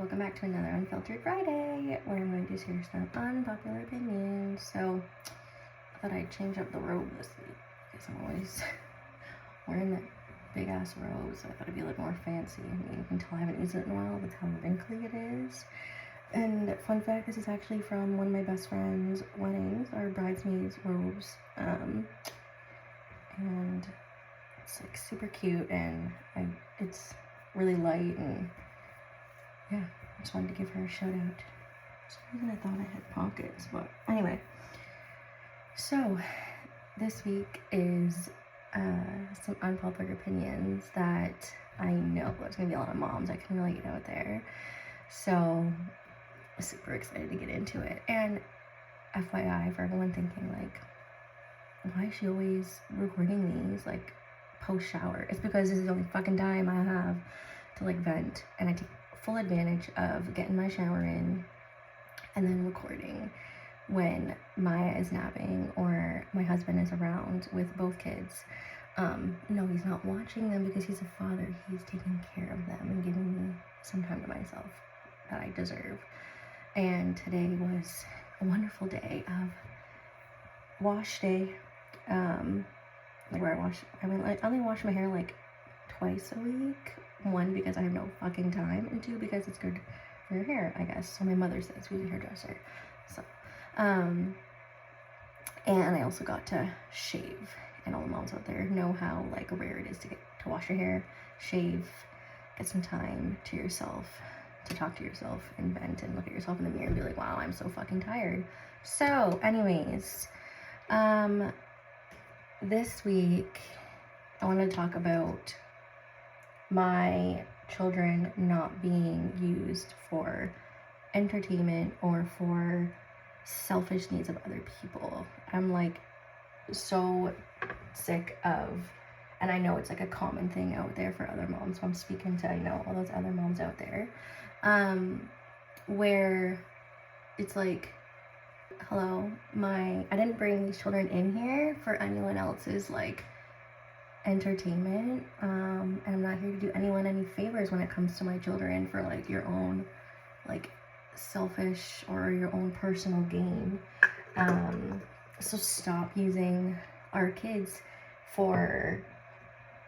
Welcome back to another Unfiltered Friday, where I'm going to share some unpopular opinions. So, I thought I'd change up the robe this week, because I'm always wearing that big ass robe, so I thought it'd be a little more fancy. I mean, you can tell I haven't used it in a while with how wrinkly it is. And fun fact, this is actually from one of my best friend's weddings, our bridesmaids' robes. And it's like super cute, and it's really light, and yeah, I just wanted to give her a shout out. For some reason I thought I had pockets, but anyway. So, this week is some unpopular opinions that I know there's gonna be a lot of moms that can relate out there. So, I'm super excited to get into it. And FYI, for everyone thinking, like, why is she always recording these, like, post-shower? It's because this is the only fucking time I have to, like, vent. And I take full advantage of getting my shower in and then recording when Maya is napping or my husband is around with both kids. No, he's not watching them because he's a father. He's taking care of them and giving me some time to myself that I deserve. And today was a wonderful day of wash day, where I only wash my hair like twice a week. One, because I have no fucking time, and two, because it's good for your hair, I guess. So my mother says, who's a hairdresser. So, and I also got to shave, and all the moms out there know how like rare it is to get to wash your hair, shave, get some time to yourself, to talk to yourself and vent and look at yourself in the mirror and be like, wow, I'm so fucking tired. So anyways, this week I wanted to talk about my children not being used for entertainment or for selfish needs of other people. I'm like so sick of, and I know it's like a common thing out there for other moms, so I'm speaking to, all those other moms out there, where it's like, hello, I didn't bring these children in here for anyone else's like entertainment, and I'm not here to do anyone any favors when it comes to my children for like your own like selfish or your own personal gain. So stop using our kids for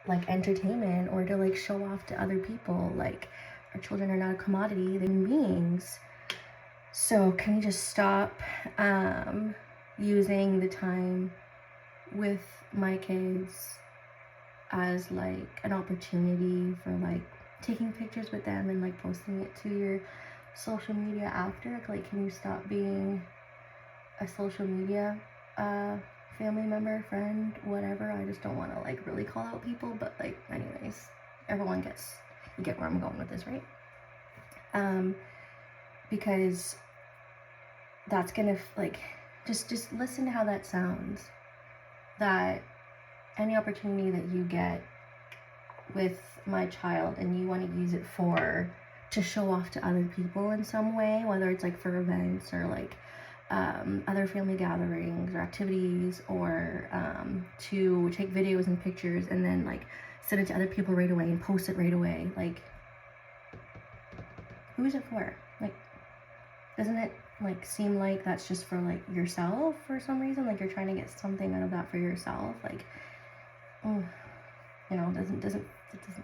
like entertainment or to like show off to other people. Like, our children are not a commodity, they're human beings. So can you just stop using the time with my kids as like an opportunity for like taking pictures with them and like posting it to your social media after? Like, can you stop being a social media family member, friend, whatever? I just don't want to like really call out people, but like anyways, you get where I'm going with this, right? Because that's gonna like just listen to how that sounds, that any opportunity that you get with my child and you want to use it to show off to other people in some way, whether it's like for events or like other family gatherings or activities, or to take videos and pictures and then like send it to other people right away and post it right away, like, who is it for? Like, doesn't it like seem like that's just for like yourself for some reason? Like, you're trying to get something out of that for yourself? Like,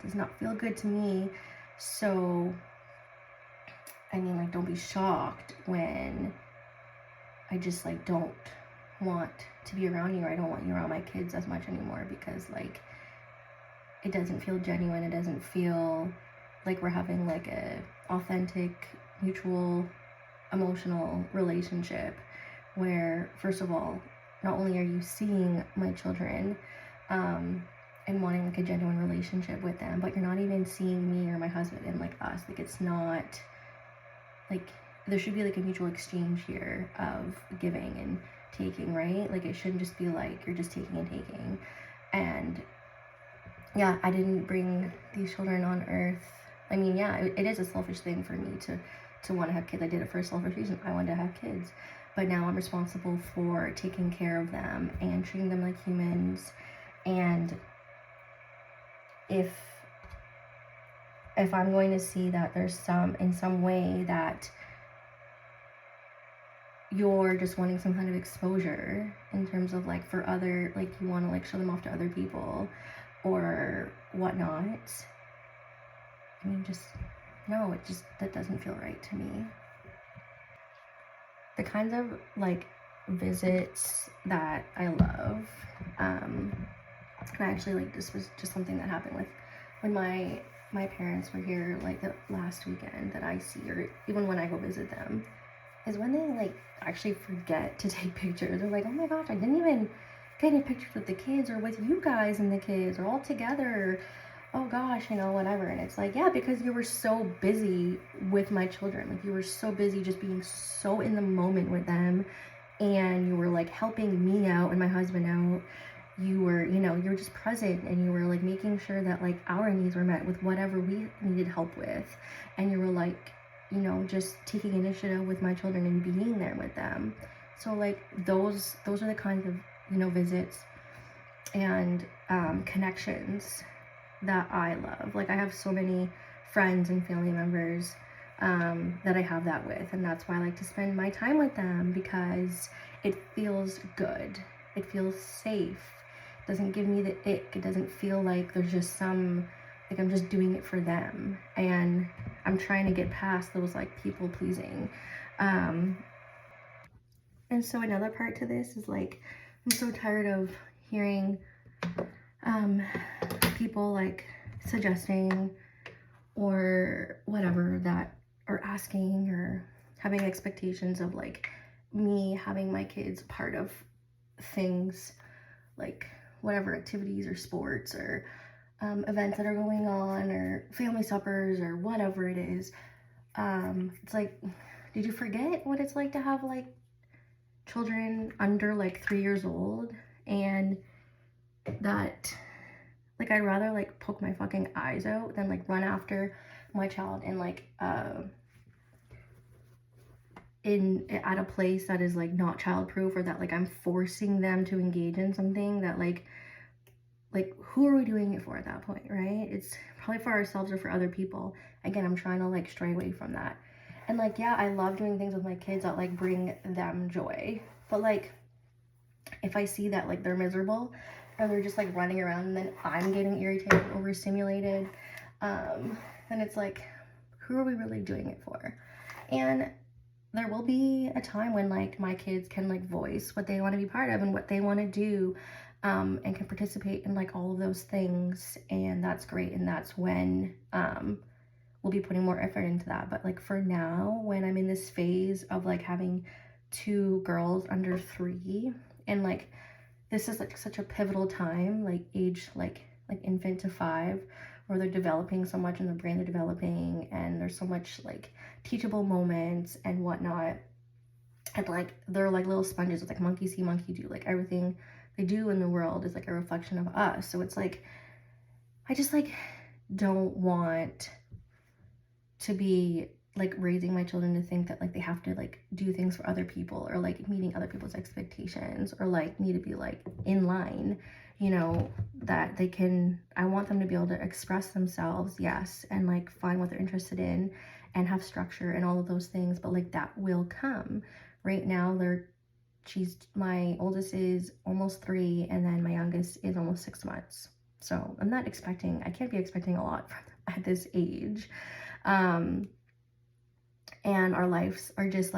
does not feel good to me. So I mean, like, don't be shocked when I just like don't want to be around you, or I don't want you around my kids as much anymore, because like it doesn't feel genuine. It doesn't feel like we're having like a authentic, mutual, emotional relationship where, first of all, not only are you seeing my children and wanting like a genuine relationship with them, but you're not even seeing me or my husband and like us. Like, it's not like, there should be like a mutual exchange here of giving and taking, right? Like, it shouldn't just be like you're just taking and taking. And yeah, I didn't bring these children on earth. I mean, yeah, it is a selfish thing for me to want to have kids. I did it for a selfish reason. I wanted to have kids. But now I'm responsible for taking care of them and treating them like humans. And if I'm going to see that there's in some way that you're just wanting some kind of exposure in terms of like for other, like you want to like show them off to other people or whatnot, I mean, just no, that doesn't feel right to me. The kinds of like visits that I love, and actually like this was just something that happened with when my parents were here like the last weekend that I see, or even when I go visit them, is when they like actually forget to take pictures. They're like, oh my gosh, I didn't even get any pictures with the kids or with you guys and the kids or all together. Oh gosh, you know, whatever. And it's like, yeah, because you were so busy with my children. Like you were so busy just being so in the moment with them, and you were like helping me out and my husband out. You were, you know, you were just present, and you were like making sure that like our needs were met with whatever we needed help with. And you were like, you know, just taking initiative with my children and being there with them. So like those are the kinds of, you know, visits and connections that I love. Like I have so many friends and family members that I have that with, and that's why I like to spend my time with them, because it feels good, it feels safe, it doesn't give me the ick, it doesn't feel like there's just some, like I'm just doing it for them, and I'm trying to get past those like people pleasing. And so another part to this is like, I'm so tired of hearing people like suggesting or whatever that are asking or having expectations of like me having my kids part of things like whatever activities or sports or events that are going on or family suppers or whatever it is. It's like, did you forget what it's like to have like children under like 3 years old? And that like I'd rather like poke my fucking eyes out than like run after my child and like at a place that is like not childproof, or that like I'm forcing them to engage in something that like who are we doing it for at that point, right? It's probably for ourselves or for other people. Again, I'm trying to like stray away from that. And like, yeah, I love doing things with my kids that like bring them joy, but like if I see that like they're miserable or they're just like running around and then I'm getting irritated, overstimulated, then it's like, who are we really doing it for? And there will be a time when like my kids can like voice what they want to be part of and what they want to do, and can participate in like all of those things, and that's great. And that's when we'll be putting more effort into that. But like for now, when I'm in this phase of like having 2 girls under 3, and like this is like such a pivotal time, like age like infant to 5, where they're developing so much in their brain, they're developing, and there's so much like teachable moments and whatnot, and like they're like little sponges. It's like monkey see, monkey do. Like everything they do in the world is like a reflection of us. So it's like I just like don't want to be like raising my children to think that like they have to like do things for other people, or like meeting other people's expectations, or like need to be like in line, you know, that they can, I want them to be able to express themselves, yes, and like find what they're interested in and have structure and all of those things, but like that will come. Right now my oldest is almost 3, and then my youngest is almost 6 months. So I can't be expecting a lot from them at this age. And our lives are just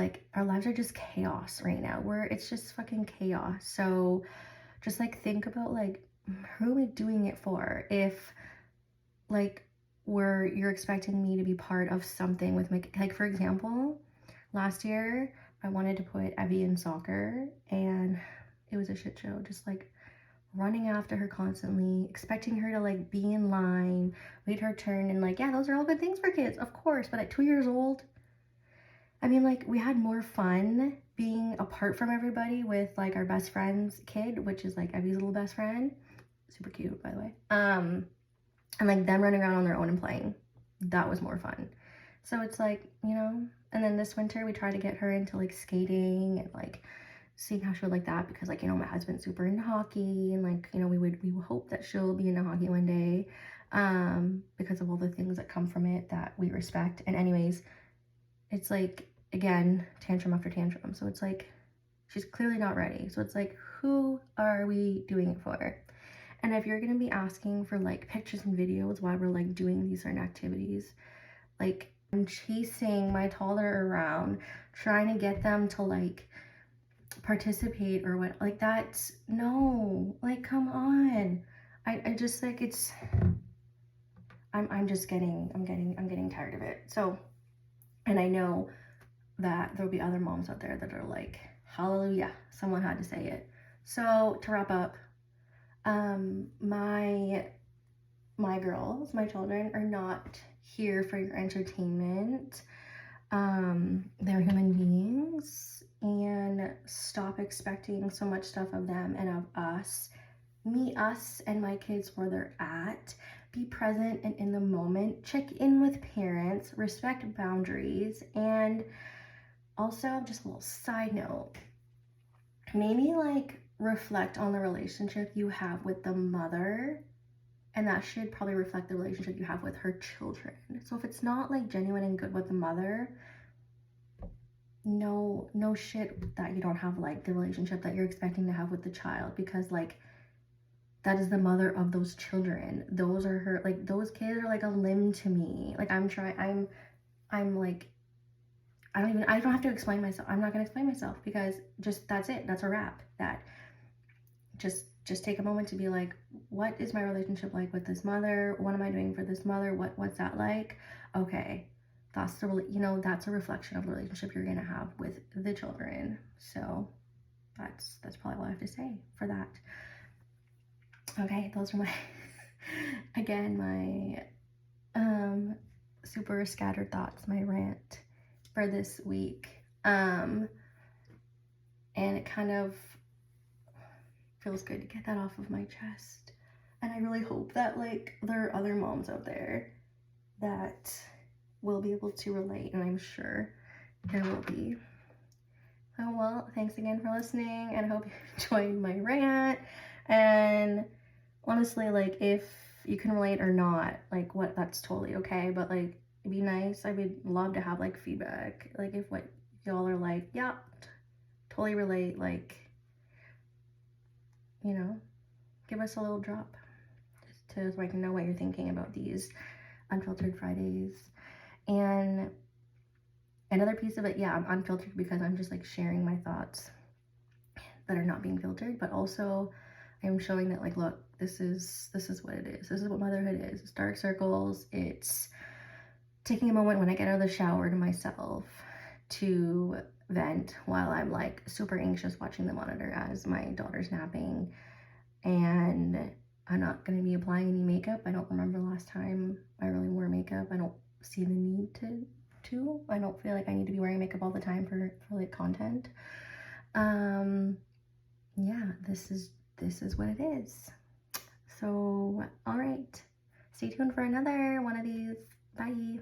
chaos right now, where it's just fucking chaos. So just like think about like, who are we doing it for? If like you're expecting me to be part of something with like for example, last year I wanted to put Evie in soccer, and it was a shit show. Just like running after her constantly, expecting her to like be in line, wait her turn, and like, yeah, those are all good things for kids, of course, but at 2 years old, I mean, like, we had more fun being apart from everybody with like our best friend's kid, which is like Evie's little best friend, super cute by the way, and like them running around on their own and playing. That was more fun. So it's like, you know. And then this winter we tried to get her into like skating and like seeing how she would like that, because like, you know, my husband's super into hockey, and like, you know, we hope that she'll be into hockey one day. because of all the things that come from it that we respect. And anyways, it's like, again, tantrum after tantrum. So it's like, she's clearly not ready. So it's like, who are we doing it for? And if you're gonna be asking for like pictures and videos while we're like doing these certain activities, like I'm chasing my toddler around, trying to get them to like participate or what, like that's, no, like come on. I just like, it's, I'm getting tired of it. So, and I know that there'll be other moms out there that are like, hallelujah, someone had to say it. So to wrap up, my girls, my children are not here for your entertainment. They're human beings, and stop expecting so much stuff of them and of us. Meet us and my kids where they're at. Be present and in the moment. Check in with parents. Respect boundaries. And also, just a little side note, maybe like reflect on the relationship you have with the mother, and that should probably reflect the relationship you have with her children. So if it's not like genuine and good with the mother, no shit that you don't have like the relationship that you're expecting to have with the child, because like that is the mother of those children. Those are her, like those kids are like a limb to me. Like I'm like, I don't have to explain myself. I'm not gonna explain myself, because just, that's it, that's a wrap. That just take a moment to be like, what is my relationship like with this mother? What am I doing for this mother? What's that like? Okay, that's that's a reflection of the relationship you're gonna have with the children. So that's probably all I have to say for that. Okay, those are my again, my super scattered thoughts, my rant for this week. And it kind of feels good to get that off of my chest. And I really hope that like there are other moms out there that will be able to relate, and I'm sure there will be. Oh well, thanks again for listening, and I hope you enjoyed my rant. And honestly, like if you can relate or not, like that's totally okay, but like it'd be nice, I would love to have like feedback, like if what y'all are like, yeah, totally relate, like, give us a little drop so I can know what you're thinking about these Unfiltered Fridays. And another piece of it, yeah, I'm unfiltered because I'm just like sharing my thoughts that are not being filtered, but also I'm showing that like, look, this is what it is. This is what motherhood is. It's dark circles. It's taking a moment when I get out of the shower to myself to vent while I'm like super anxious watching the monitor as my daughter's napping. And I'm not going to be applying any makeup. I don't remember the last time I really wore makeup. I don't see the need to. I don't feel like I need to be wearing makeup all the time for like content. Yeah, this is what it is. So, all right. Stay tuned for another one of these. Bye.